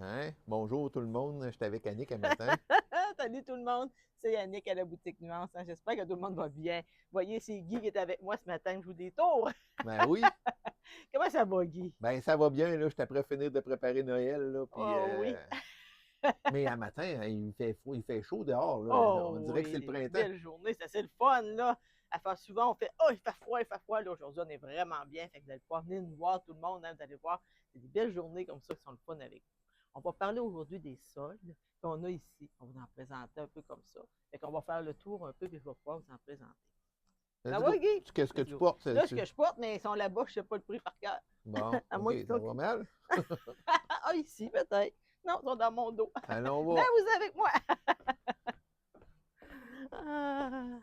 Hein? Bonjour tout le monde, j'étais avec Annick un matin. Salut tout le monde, c'est Yannick à la boutique Nuance. Hein. J'espère que tout le monde va bien. Vous voyez, c'est Guy qui est avec moi ce matin. Je vous des tours. Ben oui, Comment ça va, Guy? ben ça va bien, là, j'étais prêt à finir de préparer Noël, là, puis... Oh oui. Mais un matin, hein, il fait froid, il fait chaud dehors, là. On Oh dirait que c'est oui, le des printemps. belles journées. C'est assez le fun, là. À faire souvent, on fait oh, il fait froid, il fait froid. Là, aujourd'hui, on est vraiment bien. Fait que vous allez pouvoir venir nous voir, tout le monde. Hein, vous allez voir, c'est des belles journées comme ça qui sont le fun avec vous. On va parler aujourd'hui des soldes qu'on a ici. On va vous en présenter un peu comme ça. Fait qu'on va faire le tour un peu, puis je vais pouvoir vous en présenter. Ça Let's va, go. Guy? Qu'est-ce que Let's tu go. portes, Là, ce celle-ci? que je porte, mais ils sont là-bas, je ne sais pas le prix par cœur. Bon, À OK, moins que ça toi va qui. mal. Ah, ici, peut-être. Non, ils sont dans mon dos. Allons Ben, voir. vous êtes avec moi. Ah.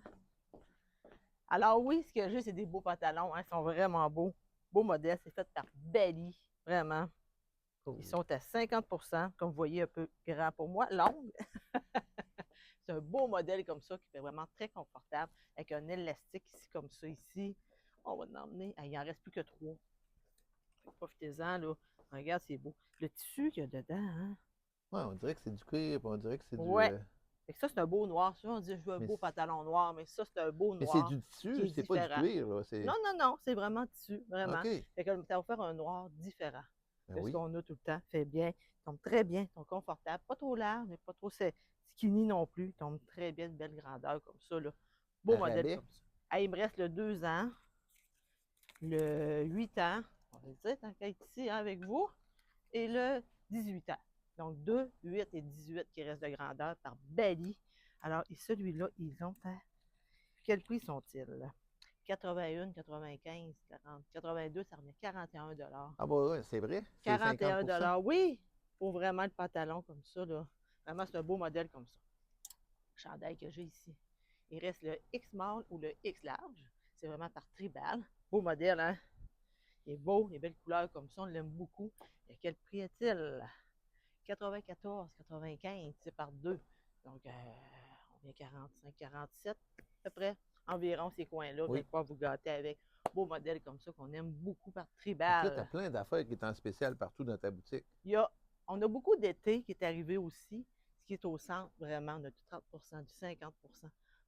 Alors, oui, ce que j'ai, c'est des beaux pantalons. Hein. Ils sont vraiment beaux. Beaux modèles. C'est fait par Belly. Vraiment. Cool. Ils sont à 50%, comme vous voyez, un peu grand pour moi. Longue. C'est un beau modèle comme ça qui fait vraiment très confortable. Avec un élastique ici, comme ça, ici. On va l'emmener. Ah, il n'en reste plus que 3. Profitez-en, là. Regarde, c'est beau. Le tissu qu'il y a dedans, hein? Ouais, on dirait que c'est du cuir, puis on dirait que c'est du... Ouais. Fait que ça, c'est un beau noir. Souvent, on dit, je veux un Mais beau pantalon noir, mais ça, c'est un beau c'est noir du qui tissu, est c'est pas du différent. cuir, là. Non, non, non, c'est vraiment tissu, vraiment. OK. Fait que ça va faire un noir différent Ben de ce oui. qu'on a tout le temps. Fait bien, il tombe très bien, il tombe confortable. Pas trop large, mais pas trop skinny non plus. Il tombe très bien, de belle grandeur comme ça, là. Beau À modèle rabais. comme ça. Ah, il me reste le 2 ans, le 8 ans, on va le dire, tant qu'à être ici hein, avec vous, et le 18 ans. Donc 2, 8 et 18 qui restent de grandeur par Bali. Alors, et celui-là, ils ont à... Quel prix sont-ils? 81, 95, 40, 82, ça revient 41 Ah bah ouais, c'est vrai, c'est 41 50%. oui, pour vraiment le pantalon comme ça. Là. Vraiment, c'est un beau modèle comme ça. Le chandail que j'ai ici. Il reste le X small ou le X large. C'est vraiment par tribal. Beau modèle, hein? Il est beau, les belles couleurs comme ça, on l'aime beaucoup. Et à quel prix est-il? 94, 95, c'est par deux. Donc, on vient 45, 47 à peu près. Environ ces coins-là. Vous allez Oui. pouvoir vous gâter avec beaux modèles comme ça qu'on aime beaucoup par Fait que là, tu as tribal. plein d'affaires qui sont en spécial partout dans ta boutique. Il y a, on a beaucoup d'été qui est arrivé aussi. Ce qui est au centre, vraiment, on a du 30 du 50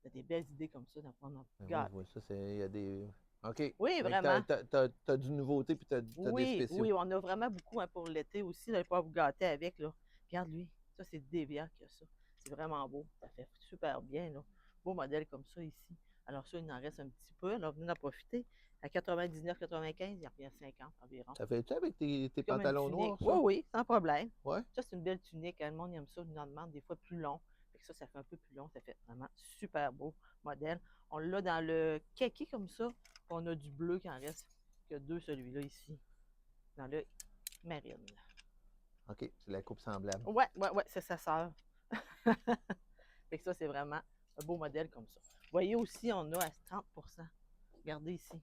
On a des belles idées comme ça, d'apprendre à Ben oui, je vois gâter. ça, il y a des. OK. Oui, Fait que vraiment. t'as du nouveauté puis t'as des Oui, spéciaux. oui, on a vraiment beaucoup hein, pour l'été aussi. Vous allez pouvoir vous gâter avec. Là. Regarde lui. Ça, c'est Devia qui a ça. C'est vraiment beau. Ça fait super bien. Là. Beau modèle comme ça ici. Alors ça, il en reste un petit peu. Alors venez en profiter. À 99,95, il revient à 50 environ. Ça fait-tu avec tes C'est comme une pantalons tunique. noirs, Oui, ça? oui, sans problème. Ouais? Ça, c'est une belle tunique. Hein. Le monde aime ça. On en demande des fois plus long. Fait que ça fait un peu plus long. Ça fait vraiment super beau modèle. On l'a dans le kaki comme ça. On a du bleu qui en reste que deux, celui-là ici. Dans le marine. OK, c'est la coupe semblable. Ouais, ouais, ouais, c'est sa sœur. Fait que ça, c'est vraiment un beau modèle comme ça. Vous voyez aussi, on a à 30 regardez ici.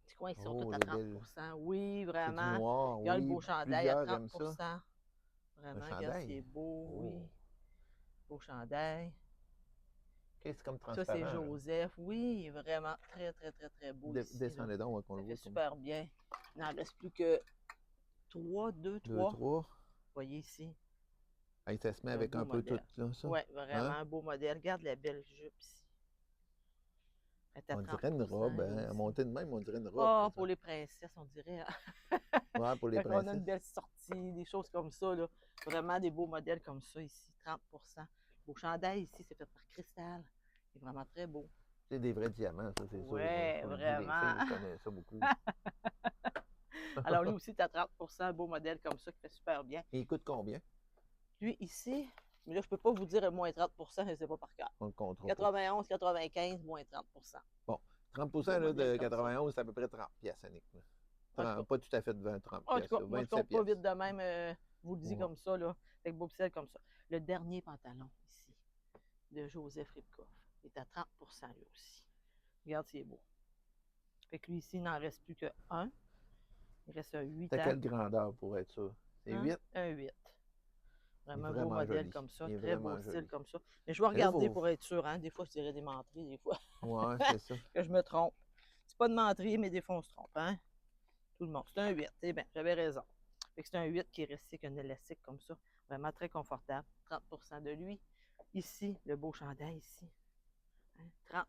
Les coins, ils sont tous Oh, à les 30 belles. C'est oui, du vraiment. noir, Regarde le oui. beau chandail à Plusieurs 30 aiment ça. Un Vraiment, regarde, c'est chandail. beau, Oh. oui. Beau chandail. OK, c'est comme Ça, c'est transparent, là. Joseph. Oui, vraiment très, très, très, très beau ici. Là. Descendez donc, qu'on Ça le fait voit comme. super bien. Il n'en reste plus que 3, 2, Deux, 3. trois. Vous voyez ici. Hey, ça se met C'est un avec beau un peu tout, modèle. là, ça. Oui, Hein? vraiment un beau modèle. Regarde la belle jupe ici. Elle est à On 30 dirait une robe, elle hein? À aussi. monter de même, on dirait une robe, Ah, pour quasiment. les princesses, on dirait. Ouais, pour les Quand on a une princesses. belle sortie, des choses comme ça, là. Vraiment des beaux modèles comme ça ici, 30 Beau chandail ici, c'est fait par Cristal. Il est vraiment très beau. C'est des vrais diamants, ça, c'est sûr. Ouais, On le dit, les vraiment. filles connaissent ça beaucoup. Alors lui aussi, tu as 30 un beau modèle comme ça qui fait super bien. Et il coûte combien? Lui ici, mais là, je peux pas vous dire moins 30 je ne sais pas par cœur. On le comptera pas. 91, 95, moins 30 Bon, 30 Beau là, modèle de comme ça. 91, c'est à peu près 30 piastres, Annick. En tout cas, Pas tout à fait de 20, 30 En tout piastres, cas, là, moi, je 27 compte pas vite piastres. de même, vous le dis Ouais. comme ça, là, avec beau pixel comme ça. Le dernier pantalon, ici, de Joseph Ripkoff, est à 30 lui aussi. Regarde, c'est beau. Fait que lui, ici, il n'en reste plus qu'un. Il reste un 8 T'as ans. quelle grandeur pour être ça? C'est Hein? 8? Un 8. Il est Vraiment un beau vraiment modèle joli. comme ça, Il est très beau vraiment style joli. comme ça. Mais je vais Mais là, regarder pour être sûr, hein. Des fois, je dirais des menteries, des fois, Ouais, c'est ça. que je me trompe. C'est pas de menterie, mais des fois, on se trompe, hein. Tout le monde. C'est un 8. Eh bien, j'avais raison. Fait que c'est un 8 qui est resté avec un élastique comme ça. Vraiment très confortable. 30 de lui. Ici, le beau chandail ici. Hein, 30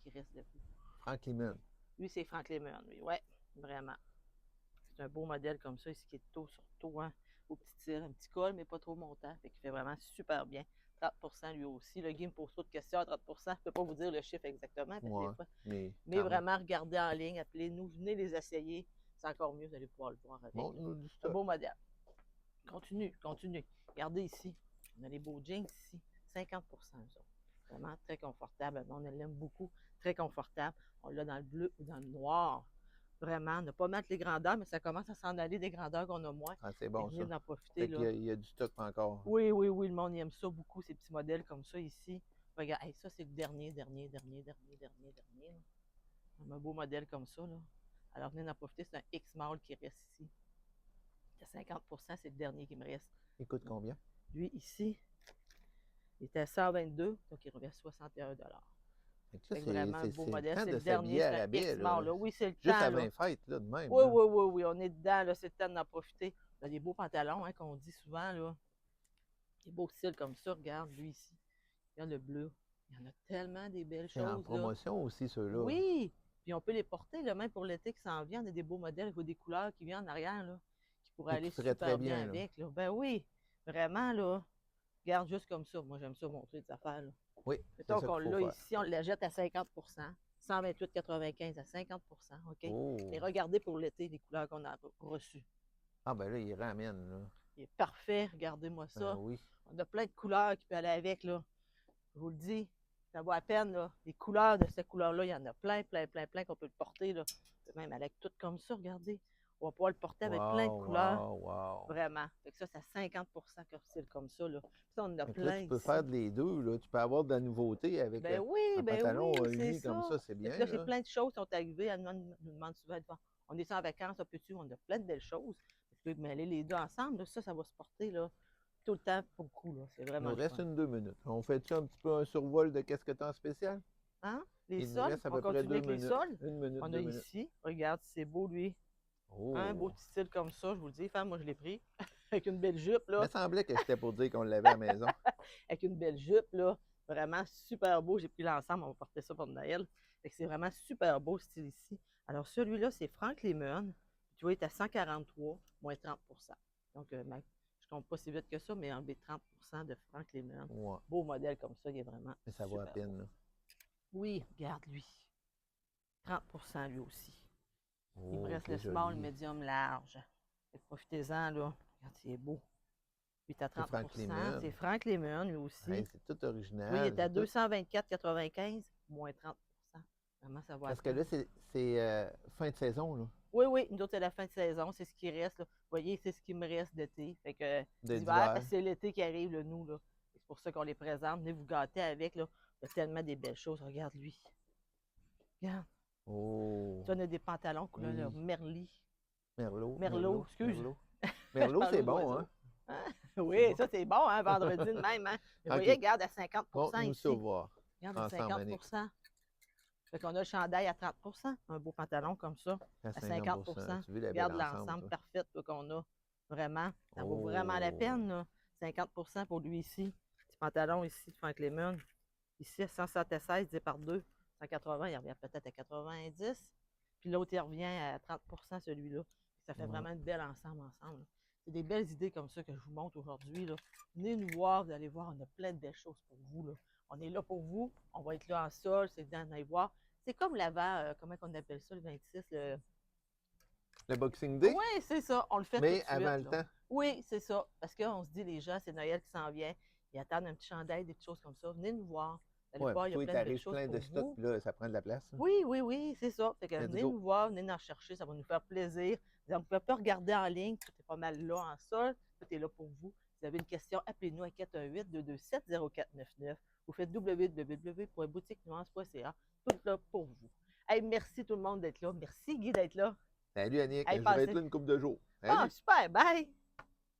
qui reste debout. Frank Lemon. Lui, c'est Frank Lemon, lui. Ouais, vraiment. C'est un beau modèle comme ça, ici qui est tôt sur tôt, hein, au petit tir, un petit col, mais pas trop montant. Fait qu'il fait vraiment super bien. 30 lui aussi. Le Guy me pose trop de questions à 30 je ne peux pas vous dire le chiffre exactement. Ouais, des fois. mais Mais vraiment, regardez en ligne, appelez-nous, venez les essayer. C'est encore mieux, vous allez pouvoir le voir avec. Montre-nous du Un stock. beau modèle. Continue. Regardez ici. On a les beaux jeans ici. 50 eux autres. Vraiment très confortable. On l'aime beaucoup. Très confortable. On l'a dans le bleu ou dans le noir. Vraiment, ne pas mettre les grandeurs, mais ça commence à s'en aller des grandeurs qu'on a moins. Ah, c'est bon, venez ça. d'en profiter. Fait Là. qu'il y a du stock encore. Oui, le monde aime ça beaucoup, ces petits modèles comme ça ici. Regarde, hey, ça, c'est le dernier. Là. Un beau modèle comme ça. Là. Alors, venez d'en profiter. C'est un X-Mall qui reste ici. À 50 c'est le dernier qui me reste. Il coûte combien? Lui, ici, il était à 122, donc il revient à 61 C'est vraiment un beau modèle. le temps C'est de le dernier, s'habiller à c'est un rabais. X-Mall. Là. Oui, c'est le Juste temps. avant Là. les fêtes, là, de même. Oui, là. oui, on est dedans. Là, c'est le temps d'en profiter. Il y a des beaux pantalons hein, qu'on dit souvent. Là. Des beaux styles comme ça. Regarde, lui ici. Regarde le bleu. Il y en a tellement des belles C'est en choses. promotion là. aussi, ceux-là. Oui! Puis on peut les porter, là, même pour l'été qui s'en vient. On a des beaux modèles, il faut des couleurs qui viennent en arrière, là, qui pourraient Et aller qui seraient super très bien bien, là. avec. Là. Ben oui, vraiment, là. Regarde juste comme ça. Moi, j'aime ça montrer des affaires. Là. Oui, c'est Mettons ça qu'on qu'il faut l'a faire. ici, on la jette à 50 128,95 à 50 OK? Oh. Et regardez pour l'été les couleurs qu'on a reçues. Ah, ben là, il ramène, là. Il est parfait, regardez-moi Ben ça. oui. On a plein de couleurs qui peuvent aller avec, là. Je vous le dis, ça vaut à peine, là. Les couleurs de cette couleur-là, il y en a plein qu'on peut le porter, là. On peut même avec tout comme ça, regardez. On va pouvoir le porter avec plein de couleurs. Wow. Vraiment. Fait que ça, c'est à 50 comme ça, là. Puis ça, on en a Fait que plein là, tu peux ici. faire les deux, là. Tu peux avoir de la nouveauté avec Ben un oui, pantalon c'est uni comme ça, c'est bien, Là, j'ai là. plein de choses qui sont arrivées. Elle nous demande souvent, on est en vacances, on peut-tu? On a plein de belles choses. Tu peux mêler les deux ensemble, là, ça va se porter, là, tout le temps pour le coup, là. C'est Il vraiment nous le reste fun. 2 minutes. On fait-tu un petit peu un survol de qu'est-ce que tu as en spécial? Hein? Les Il nous sols, reste à on peu près continue 2 avec les minutes. sols. 1 minute, On a 2 minutes. ici, regarde, c'est beau, lui. Oh. Un beau petit style comme ça, je vous le dis. Femme, moi, je l'ai pris. Avec une belle jupe, Il là. me semblait que c'était pour dire qu'on l'avait à la maison. Avec une belle jupe, là. Vraiment super beau. J'ai pris l'ensemble, on va porter ça pour Noël. Fait que c'est vraiment super beau, ce style ici. Alors, celui-là, c'est Frank Lemon. Tu vois, il est à 143, moins 30 Donc, je ne compte pas si vite que ça, mais enlever 30 de Frank Lemon. Ouais. Beau modèle comme ça, il est vraiment. Mais ça vaut à peine, beau. là. Oui, regarde lui. 30 lui aussi. Oh, Il me reste quel le small, joli. médium, large. Profitez-en, là. Regarde, c'est beau. Lui, il est à 30 Frank Lemon. C'est Frank Lemon, lui aussi. Hey, c'est tout original. Oui, il est à c'est tout- 224,95, moins 30 Vraiment, ça va Parce que là, c'est fin de saison, là. Oui, nous autres, c'est la fin de saison, c'est ce qui reste. Là. Vous voyez, c'est ce qui me reste d'été. Fait que d'hiver, parce que c'est l'été qui arrive, là, nous. Là. C'est pour ça qu'on les présente. Venez vous gâter avec. Là. Il y a tellement des belles choses. Regarde lui. Regarde. Oh. Tu on a des pantalons couleur Oui. Merli. Merlot, excuse. Merlot, c'est bon, hein? Oui, bon. ça c'est bon, hein, vendredi de même. Hein? Mais vous Ok. voyez, regarde à 50 Montre-nous ici. ça voir. Regarde à Ensemble, 50 Annick. Fait qu'on a le chandail à 30 un beau pantalon comme ça, à 50 Tu veux la Regarde belle ensemble, l'ensemble toi? parfait là, qu'on a. Vraiment, ça vaut vraiment la peine. Là. 50 pour lui ici. Petit pantalon ici de Frank Lemon. Ici, à 176 divisé par 2, 180, il revient peut-être à 90. Puis l'autre, il revient à 30 celui-là. Ça fait vraiment une belle ensemble. C'est des belles idées comme ça que je vous montre aujourd'hui. Là. Venez nous voir, vous allez voir, on a plein de belles choses pour vous. Là. On est là pour vous. On va être là en sol, c'est d'aller voir. C'est comme l'avant, comment on appelle ça, le 26, Le Boxing Day? Oui, c'est ça. On le fait Mais tout de suite. avant le là. temps. Oui, c'est ça. Parce qu'on se dit, les gens, c'est Noël qui s'en vient. Ils attendent un petit chandail, des petites choses comme ça. Venez nous voir. Vous allez voir, il y a plein de belles choses plein pour de stock, vous. puis là, ça prend de la place. Hein? Oui, c'est ça. Fait que Let's venez go. nous voir, venez nous chercher, ça va nous faire plaisir. Vous ne pouvez pas regarder en ligne, tout est pas mal là en sol, tout est là pour vous. Si vous avez une question, appelez-nous à 418-227-0499 ou faites www.boutiquenuance.ca. Tout là pour vous. Hey, merci tout le monde d'être là. Merci Guy d'être là. Salut Annick, Hey, je vais passez. être là une couple de jours. Ah, Salut. super, bye!